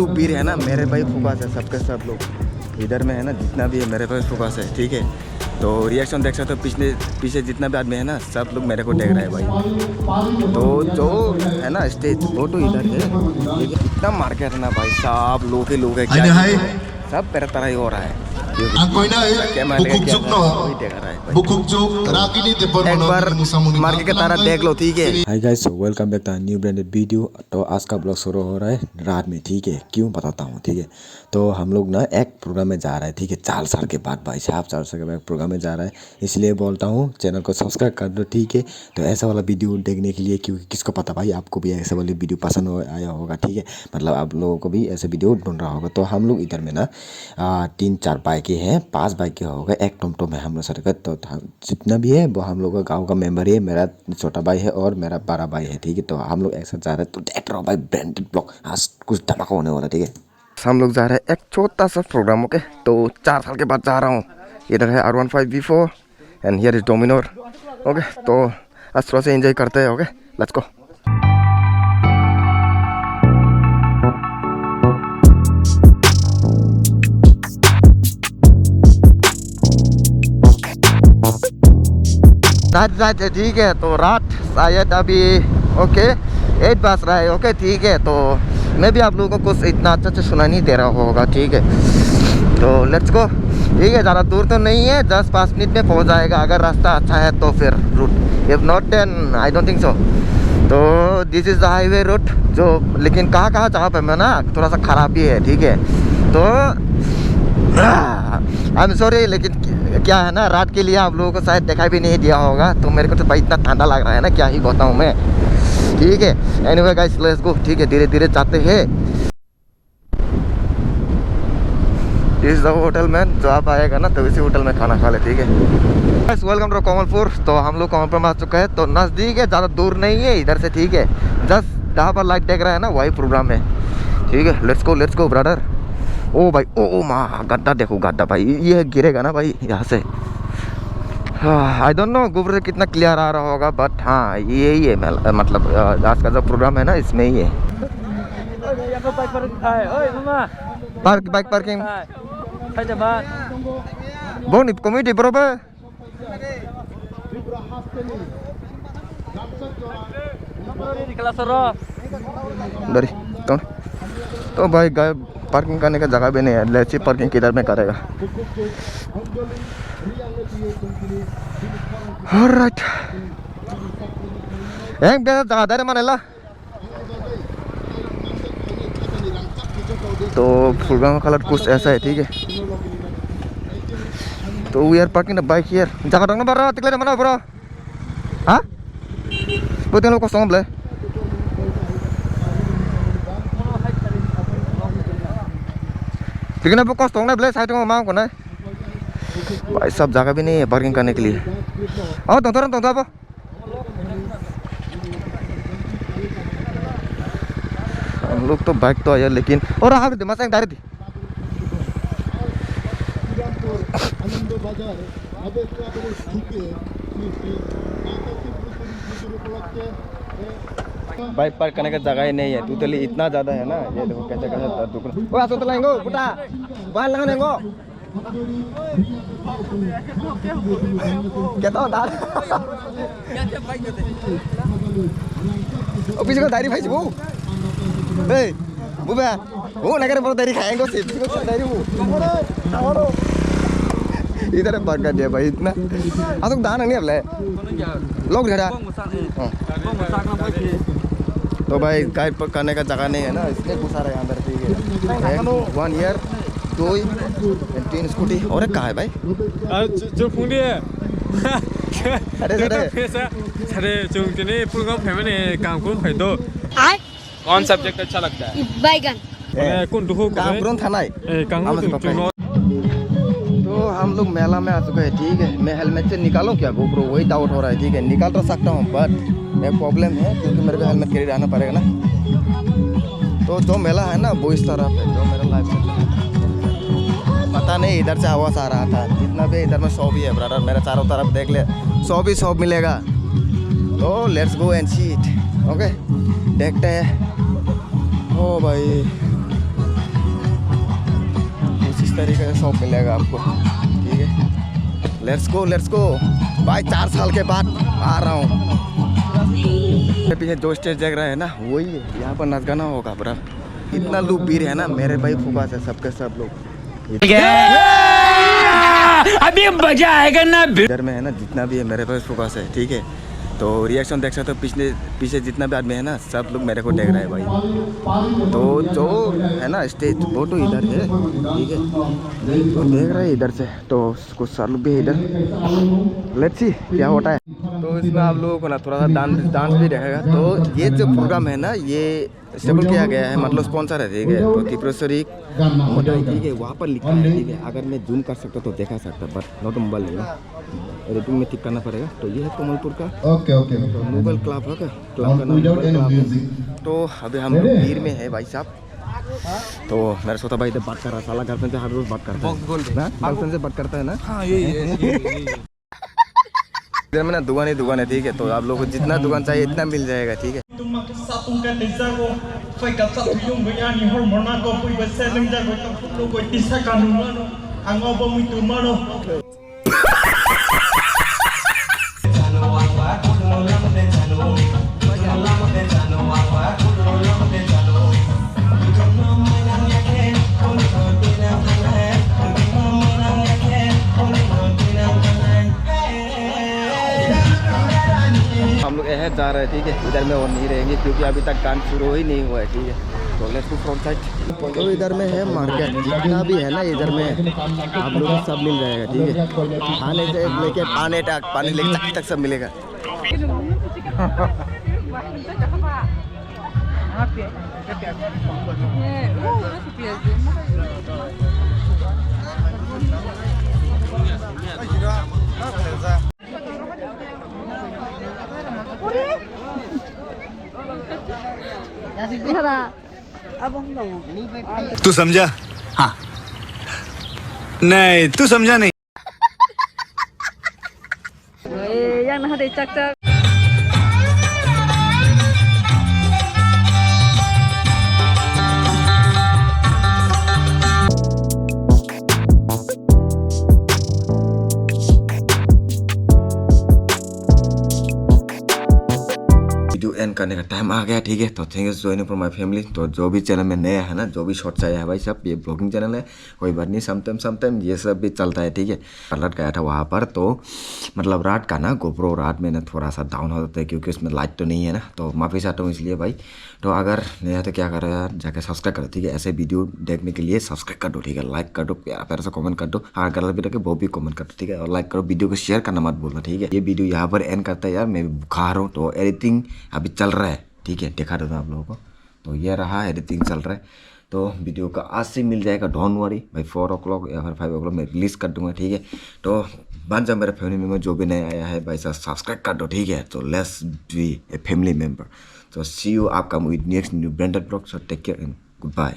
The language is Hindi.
लोग भी है ना मेरे भाई फोकस है सबके सब लोग इधर में है ना, जितना भी है मेरे भाई फोकस है, ठीक है। तो रिएक्शन देख सकते हो, पीछे जितना भी आदमी है ना सब लोग मेरे को देख रहा है भाई। तो जो है ना स्टेज वो तो इधर है, लेकिन इतना मार्केट है ना भाई, सब लोग ही लोग है, क्या सब मेरा तरह ही हो रहा है। एक बार मार्केट की तरह देख लो, ठीक है। Hi guys, welcome back to new branded video. तो आज का ब्लॉग शुरू हो रहा है रात में, ठीक है। क्यों बताता हूँ, ठीक है। तो हम लोग ना एक प्रोग्राम में जा रहे हैं, ठीक है। 4 साल के बाद भाई साहब, 4 साल के बाद प्रोग्राम में जा रहा है, इसलिए बोलता हूँ चैनल को सब्सक्राइब कर दो, ठीक है। तो ऐसा वाला वीडियो देखने के लिए, क्योंकि किसको पता भाई आपको भी ऐसा वाली वीडियो पसंद आया होगा, ठीक है। मतलब आप लोगों को भी ऐसे वीडियो ढूंढ रहा होगा। तो हम लोग इधर में ना 3-4 बाइकें हैं, 5 बाइकें हो गए, एक टोमटोम है हम लोग सर का। तो जितना भी है वो हम लोग का गाँव का मेंबर है। मेरा छोटा भाई है और मेरा बड़ा भाई है, ठीक है। तो हम लोग एक साथ जा रहे हैं। तो देख रहा हूँ भाई ब्रांडेड ब्लॉग, आज कुछ धमाका होने वाला, ठीक है। हम लोग जा रहे हैं एक छोटा सा प्रोग्राम, ओके। तो 4 साल के बाद जा रहा हूँ। इधर है R15V4 and here is डोमिनोर, okay. तो आज थोड़ा सा एंजॉय करते हैं, ओके, लेट्स गो। रात है, ठीक है। तो रात शायद अभी ओके 8 बज रहा है, ओके, ठीक है। तो मैं भी आप लोगों को कुछ इतना अच्छा से सुना नहीं दे रहा होगा, ठीक है। तो लेट्स गो, ठीक है। ज़्यादा दूर तो नहीं है, 10-5 मिनट में पहुंच जाएगा। अगर रास्ता अच्छा है तो फिर route, if not then I don't think so. तो this is the highway route जो, लेकिन कहाँ जहाँ पे मैं ना थोड़ा सा ख़राब भी है, ठीक है। तो आई एम सॉरी, लेकिन क्या है ना, रात के लिए आप लोगों को शायद दिखाई भी नहीं दिया होगा। तो मेरे को तो भाई इतना ठंडा लग रहा है ना, क्या ही बताऊँ मैं, ठीक है। एनीवे गाइस, लेट्स गो, ठीक है। धीरे धीरे जाते हैं। इस होटल में जो आप आएगा ना, तो इसी होटल में खाना खा ले, ठीक है। Guys, welcome to Kamalpur. तो हम लोग कमलपुर में आ चुका है। तो नज़दीक है, ज़्यादा दूर नहीं है इधर से, ठीक है। जस्ट जहाँ पर लाइट देख रहा है ना, वही प्रोग्राम है, ठीक है। Let's go brother. ओ भाई, ओ माँ, गड्ढा देखो, गड्ढा भाई, ये गिरेगा ना भाई यहाँ से। आई डोंट नो गोबर से कितना क्लियर आ रहा होगा, बट हाँ यही है, मतलब आज का जो प्रोग्राम है ना, इसमें ही है। बाइक पार्किंग बोन कमिटी बरोबर dari तो भाई गाय पार्किंग करने का जगह भी नहीं है। लेट्स पार्किंग किधर में करेगा। ऑलराइट, एक बेटा जगह दे माने ला। तो प्रोग्राम का कलर कुछ ऐसा है, ठीक है। तो we are parking the bike here. जगह दंग ना बारा तिकले mana bro? हाँ बुतिन लोग kosong boleh? लेकिन अब कॉस्ट होना ब्लेस साइड में मांग को ना भाई, सब जगह भी नहीं है पार्किंग करने के लिए। आओ तो आप हम लोग तो बाइक तो आया, लेकिन और आप दे मसांग दारी थी बाइक पार्क करने का जगह ही नहीं है। टोटली इतना ज़्यादा है ना, ये देखो कैसे दुकान। ओ आसो तो लाएंगो पुटा बाल लगानेंगो क्या तो दार ओ पीछे को दारी भाई वो ए बुबा वो नगर पर दारी खाएंगे सिर्फ पीछे दारी वो इधर पार्क कर दिया भाई इतना। आ तो दान नहीं अपले लोग घड़ा। तो भाई गाइड पर करने का जगह नहीं है ना, इसलिए घुसा रहे अंदर, ठीक है। 1 ईयर 2 3 स्कूटी और एक कहाँ है भाई? जो फुंडी है अरे जो ने प्रोग्राम फैमिली काम को भाई दो कौन सब्जेक्ट अच्छा लगता है? बैगन कौन दुखो काम पुरन थाना है काम। तो हम लोग मेला में आ चुके हैं, ठीक है। मैं हेलमेट से निकालूं क्या गोप्रो, वही डाउट हो रहा है, ठीक है। निकाल तो सकता हूँ बट एक प्रॉब्लम है, क्योंकि मेरे को हेलमेट कैरी रहना पड़ेगा ना। तो जो मेला है ना वो इस तरफ है, जो मेरा लाइफ में पता नहीं इधर से आवाज़ आ रहा था। जितना भी इधर में शॉप ही है ब्रदर, मेरे चारों तरफ देख ले, शॉप मिलेगा। तो let's go and see it, okay. देखते हैं। ओ भाई तरीके से शॉप मिलेगा आपको, ठीक है। लेट्स गो भाई, 4 साल के बाद आ रहा हूँ। पीछे जो स्टेज देख रहे हैं ना, वही है, यहाँ पर नाच गाना होगा पूरा। इतना लोग भीड़ है ना, मेरे भाई फुकास है सबके सब लोग। अभी मजा आएगा ना। इधर में है ना जितना भी है मेरे पास फोकस है, ठीक है। तो रिएक्शन देख सकते हो, पीछे जितना भी आदमी है ना, सब लोग मेरे को देख रहे हैं भाई। तो जो है ना स्टेज, वो तो इधर है, ठीक है, तो देख रहे हैं इधर से। तो कुछ सर लोग भी है इधर। लेट्स सी क्या होता है। तो इसमें आप लोगों को ना थोड़ा सा डांस भी देखेगा। तो ये जो प्रोग्राम है ना, ये स्टेबल किया गया है, मतलब स्पॉन्सर है, ठीक है। तो त्रिपुरेश्वरी मोबाइल, ठीक है, वहाँ पर लिखा है, ठीक है। अगर मैं जूम कर सकता तो देखा सकता, बट नॉट मोबाइल है ना, एडिटिंग में ठीक करना पड़ेगा। तो ये है कमलपुर का मुगल क्लब है, क्लब का नाम मुगल क्लब है। तो अभी हम लोग भीड़ में है भाई साहब। तो मेरा छोटा भाई इधर बात कर रहा है, साला गर्लफ्रेंड से हर रोज बात करता है ना, गर्लफ्रेंड से बात करता है ना। हाँ यही इधर में ना दुकान है, ठीक है। तो आप लोगों को जितना दुकान चाहिए इतना मिल जाएगा, ठीक है। हम लोग यहाँ जा रहे हैं, ठीक है। इधर में और नहीं रहेंगे क्योंकि अभी तक डांस शुरू ही नहीं हुआ है, ठीक है। तो लेट्स गो फ्रंट साइड। तो इधर में है मार्केट, जितना भी है ना इधर में आप लोगों को सब मिल जाएगा, ठीक है। खाने से लेके पानी लेके तक सब मिलेगा। तू समझा? हाँ नहीं, तू समझा नहीं। वीडियो एंड करने का टाइम आ गया, ठीक है। तो thank you joining for my family. तो जो भी चैनल में नया है ना, जो भी शॉर्ट्स आया है भाई सब, ये ब्लॉगिंग चैनल है, कोई बात नहीं, समटाइम ये सब भी चलता है, ठीक है। अलर्ट गया था वहाँ पर, तो मतलब रात का ना गोप्रो रात में ना थोड़ा सा डाउन हो जाता है क्योंकि उसमें लाइट तो नहीं है ना, तो माफ़ी चाहता हूँ इसलिए भाई। तो अगर नया तो क्या कर रहा है यार, जाकर सब्सक्राइब करो, ठीक है। ऐसे वीडियो देखने के लिए सब्सक्राइब कर दो, ठीक है। लाइक कर दो, प्यार से कमेंट कर दो, अगर गलत भी रखे वो भी कमेंट कर दो, ठीक है। और लाइक करो, वीडियो को शेयर करना मत भूलना, ठीक है। ये वीडियो यहाँ पर एंड करता है यार, मैं बुखार हूँ, तो एडिटिंग अभी चल रहा है, ठीक है। दिखा देता हूँ आप लोगों को। तो ये रहा, एडिटिंग चल रहा है। तो वीडियो का आज से मिल जाएगा, डोंट वरी भाई। 4 o'clock या फिर 5 o'clock में रिलीज़ कर दूंगा, ठीक है। तो बन जाओ मेरे फैमिली मेम्बर, जो भी नया आया है भाई साहब सब्सक्राइब कर दो, ठीक है। तो let's be a family member. तो सी यू, आपका with next new branded blog. So take care and good bye.